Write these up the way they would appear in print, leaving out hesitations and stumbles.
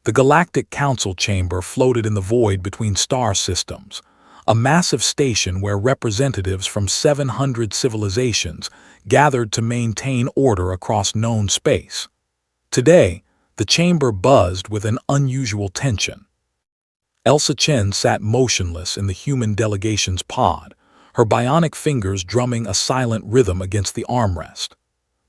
The Galactic Council chamber floated in the void between star systems, a massive station where representatives from 700 civilizations gathered to maintain order across known space. Today, the chamber buzzed with an unusual tension. Elsa Chen sat motionless in the human delegation's pod, her bionic fingers drumming a silent rhythm against the armrest.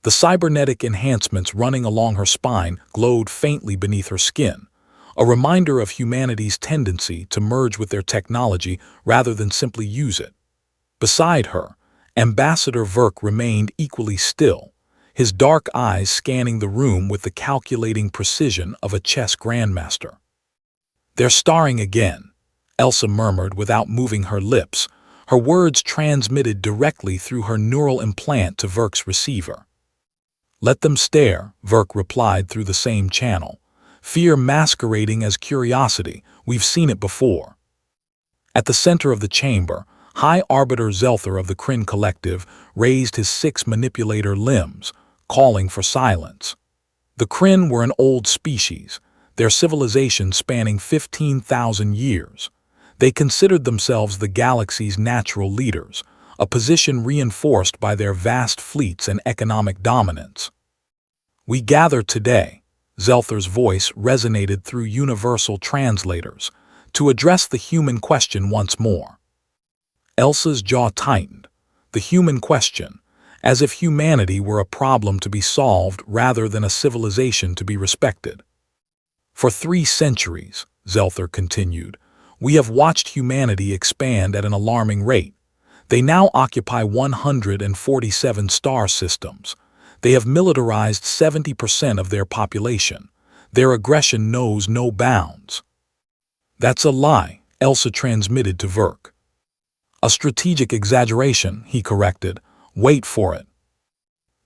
The cybernetic enhancements running along her spine glowed faintly beneath her skin, a reminder of humanity's tendency to merge with their technology rather than simply use it. Beside her, Ambassador Verk remained equally still, his dark eyes scanning the room with the calculating precision of a chess grandmaster. "They're starring again," Elsa murmured without moving her lips, her words transmitted directly through her neural implant to Verk's receiver. "Let them stare," Verk replied through the same channel, fear masquerading as curiosity. "We've seen it before." At the center of the chamber, High Arbiter Zelther of the Kryn Collective raised his 6 manipulator limbs, calling for silence. The Kryn were an old species, their civilization spanning 15,000 years. They considered themselves the galaxy's natural leaders, a position reinforced by their vast fleets and economic dominance. "We gather today," Zelther's voice resonated through universal translators, "to address the human question once more." Elsa's jaw tightened. The human question, as if humanity were a problem to be solved rather than a civilization to be respected. "For 3 centuries," Zelther continued, "we have watched humanity expand at an alarming rate. They now occupy 147 star systems. They have militarized 70% of their population. Their aggression knows no bounds." "That's a lie," Elsa transmitted to Verk. "A strategic exaggeration," he corrected. "Wait for it."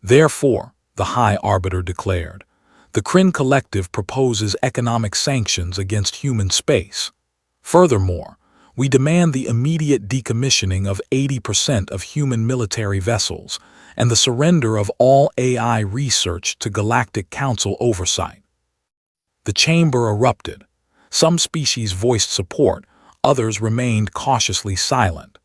"Therefore," the High Arbiter declared, "the Kryn Collective proposes economic sanctions against human space. Furthermore, we demand the immediate decommissioning of 80% of human military vessels and the surrender of all AI research to Galactic Council oversight." The chamber erupted. Some species voiced support, others remained cautiously silent.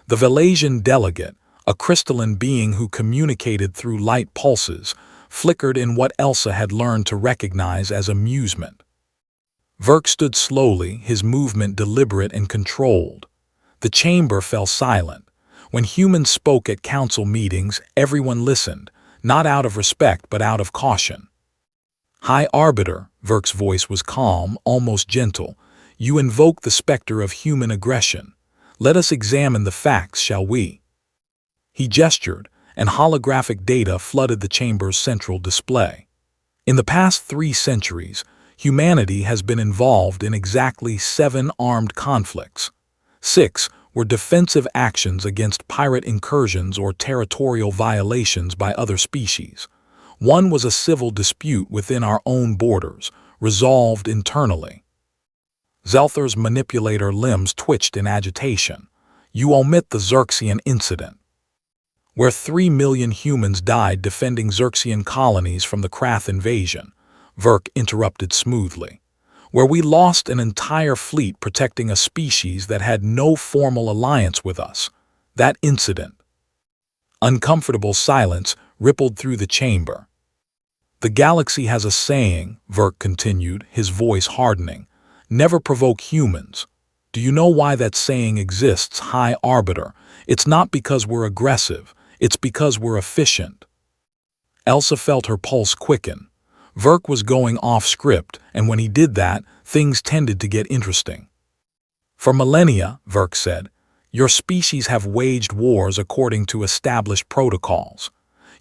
The Velasian delegate, a crystalline being who communicated through light pulses, flickered in what Elsa had learned to recognize as amusement. Verk stood slowly, his movement deliberate and controlled. The chamber fell silent. When humans spoke at council meetings, everyone listened, not out of respect but out of caution. "High Arbiter," Verk's voice was calm, almost gentle, "you invoke the specter of human aggression. Let us examine the facts, shall we?" He gestured, and holographic data flooded the chamber's central display. In the past 3 centuries, humanity has been involved in exactly 7 armed conflicts. 6 were defensive actions against pirate incursions or territorial violations by other species. 1 was a civil dispute within our own borders, resolved internally. Zelther's manipulator limbs twitched in agitation. "You omit the Xerxian incident, where 3 million humans died defending Xerxian colonies from the Krath invasion," Verk interrupted smoothly. "Where we lost an entire fleet protecting a species that had no formal alliance with us. That incident." Uncomfortable silence rippled through the chamber. "The galaxy has a saying," Verk continued, his voice hardening, "never provoke humans. Do you know why that saying exists, High Arbiter? It's not because we're aggressive, it's because we're efficient." Elsa felt her pulse quicken. Verk was going off script, and when he did that, things tended to get interesting. "For millennia," Verk said, "your species have waged wars according to established protocols.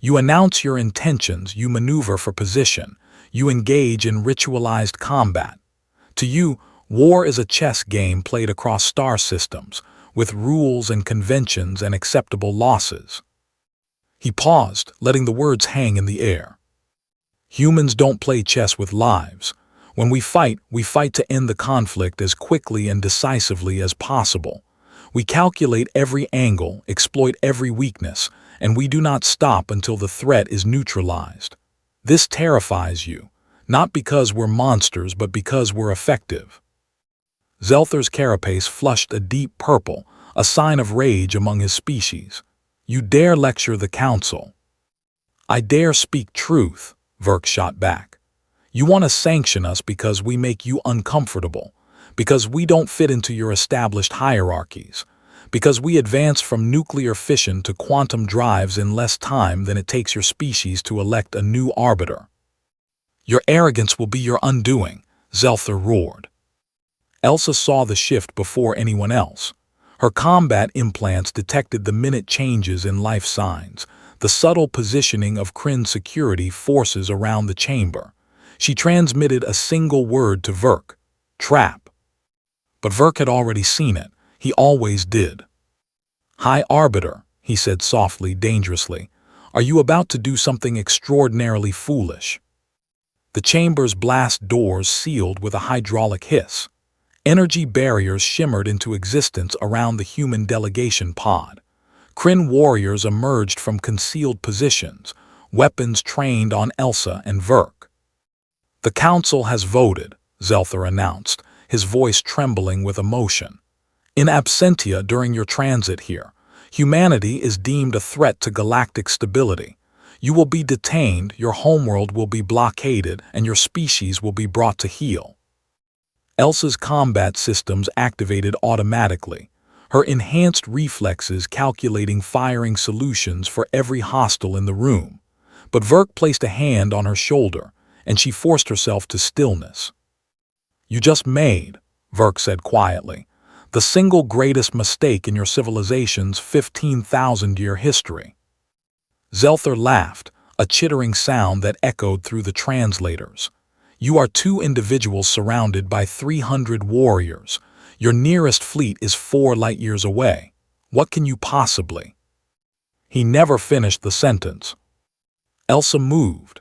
You announce your intentions, you maneuver for position, you engage in ritualized combat. To you, war is a chess game played across star systems, with rules and conventions and acceptable losses." He paused, letting the words hang in the air. "Humans don't play chess with lives. When we fight to end the conflict as quickly and decisively as possible. We calculate every angle, exploit every weakness, and we do not stop until the threat is neutralized. This terrifies you, Not because we're monsters, but because we're effective. Zelther's carapace flushed a deep purple, a sign of rage among his species. You dare lecture the council? I dare speak truth, Verk shot back. You want to sanction us because we make you uncomfortable, because we don't fit into your established hierarchies, because we advance from nuclear fission to quantum drives in less time than it takes your species to elect a new arbiter. Your arrogance will be your undoing, Zelther roared. Elsa saw the shift before anyone else. Her combat implants detected the minute changes in life signs, the subtle positioning of Kryn's security forces around the chamber. She transmitted a single word to Verk: trap. But Verk had already seen it. He always did. High Arbiter, he said softly, dangerously, are you about to do something extraordinarily foolish? The chamber's blast doors sealed with a hydraulic hiss. Energy barriers shimmered into existence around the human delegation pod. Kryn warriors emerged from concealed positions, weapons trained on Elsa and Verk. The council has voted, Zelther announced, his voice trembling with emotion. In absentia during your transit here, humanity is deemed a threat to galactic stability. You will be detained, your homeworld will be blockaded, and your species will be brought to heel. Elsa's combat systems activated automatically, her enhanced reflexes calculating firing solutions for every hostile in the room. But Verk placed a hand on her shoulder, and she forced herself to stillness. You just made, Verk said quietly, the single greatest mistake in your civilization's 15,000-year history. Zelther laughed, a chittering sound that echoed through the translators. You are two individuals surrounded by 300 warriors. Your nearest fleet is 4 light-years away. What can you possibly? He never finished the sentence. Elsa moved.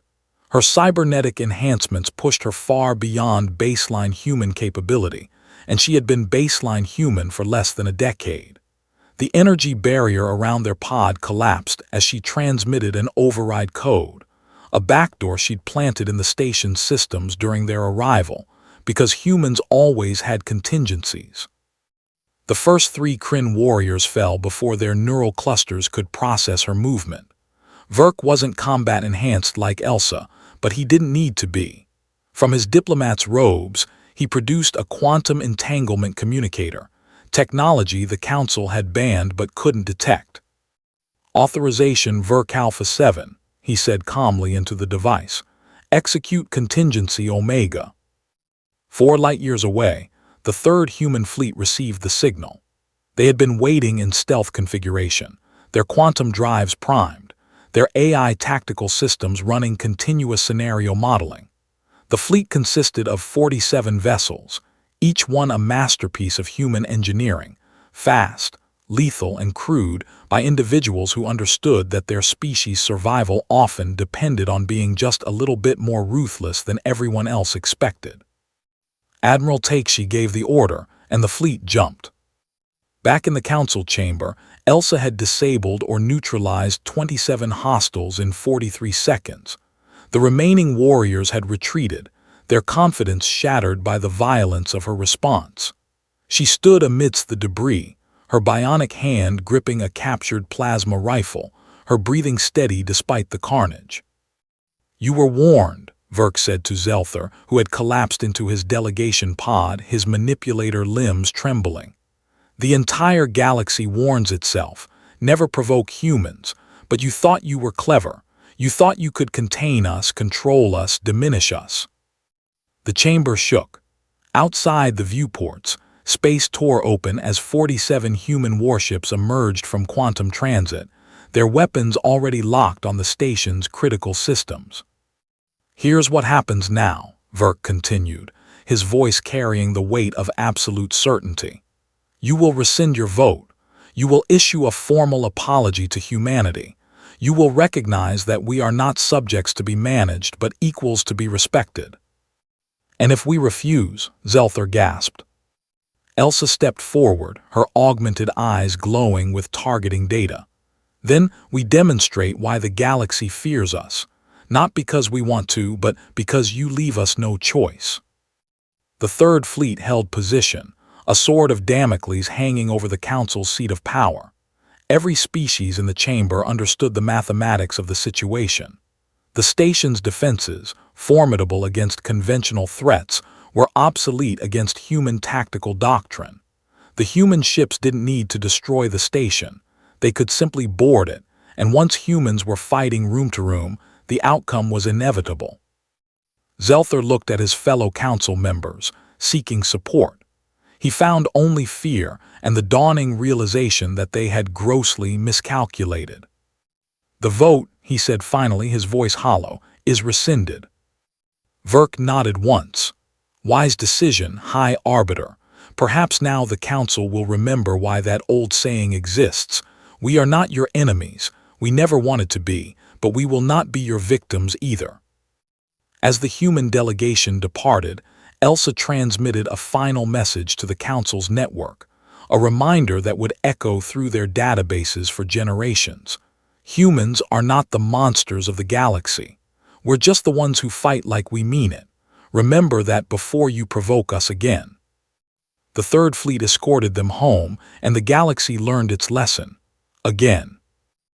Her cybernetic enhancements pushed her far beyond baseline human capability, and she had been baseline human for less than a decade. The energy barrier around their pod collapsed as she transmitted an override code, a backdoor she'd planted in the station's systems during their arrival, because humans always had contingencies. The first 3 Kryn warriors fell before their neural clusters could process her movement. Verk wasn't combat-enhanced like Elsa, but he didn't need to be. From his diplomat's robes, he produced a quantum entanglement communicator, technology the Council had banned but couldn't detect. Authorization Verk Alpha 7, he said calmly into the device. Execute contingency Omega. 4 light-years away, the 3rd human fleet received the signal. They had been waiting in stealth configuration, their quantum drives primed, their AI tactical systems running continuous scenario modeling. The fleet consisted of 47 vessels, each one a masterpiece of human engineering, fast, lethal, and crewed by individuals who understood that their species' survival often depended on being just a little bit more ruthless than everyone else expected. Admiral Takshi gave the order, and the fleet jumped. Back in the council chamber, Elsa had disabled or neutralized 27 hostiles in 43 seconds. The remaining warriors had retreated, their confidence shattered by the violence of her response. She stood amidst the debris, her bionic hand gripping a captured plasma rifle, her breathing steady despite the carnage. You were warned, Verk said to Zelther, who had collapsed into his delegation pod, his manipulator limbs trembling. The entire galaxy warns itself. Never provoke humans, but you thought you were clever. You thought you could contain us, control us, diminish us. The chamber shook. Outside the viewports, space tore open as 47 human warships emerged from quantum transit, their weapons already locked on the station's critical systems. Here's what happens now, Verk continued, his voice carrying the weight of absolute certainty. You will rescind your vote. You will issue a formal apology to humanity. You will recognize that we are not subjects to be managed, but equals to be respected. And if we refuse, Zelther gasped. Elsa stepped forward, her augmented eyes glowing with targeting data. Then we demonstrate why the galaxy fears us. Not because we want to, but because you leave us no choice. The Third Fleet held position, a sword of Damocles hanging over the Council's seat of power. Every species in the chamber understood the mathematics of the situation. The station's defenses, formidable against conventional threats, were obsolete against human tactical doctrine. The human ships didn't need to destroy the station. They could simply board it, and once humans were fighting room to room, the outcome was inevitable. Zelther looked at his fellow council members, seeking support. He found only fear and the dawning realization that they had grossly miscalculated. "The vote," he said finally, his voice hollow, "is rescinded." Verk nodded once. "Wise decision, High Arbiter. Perhaps now the Council will remember why that old saying exists. We are not your enemies. We never wanted to be, but we will not be your victims either." As the human delegation departed, Elsa transmitted a final message to the Council's network, a reminder that would echo through their databases for generations. Humans are not the monsters of the galaxy. We're just the ones who fight like we mean it. Remember that before you provoke us again. The Third Fleet escorted them home, and the galaxy learned its lesson. Again.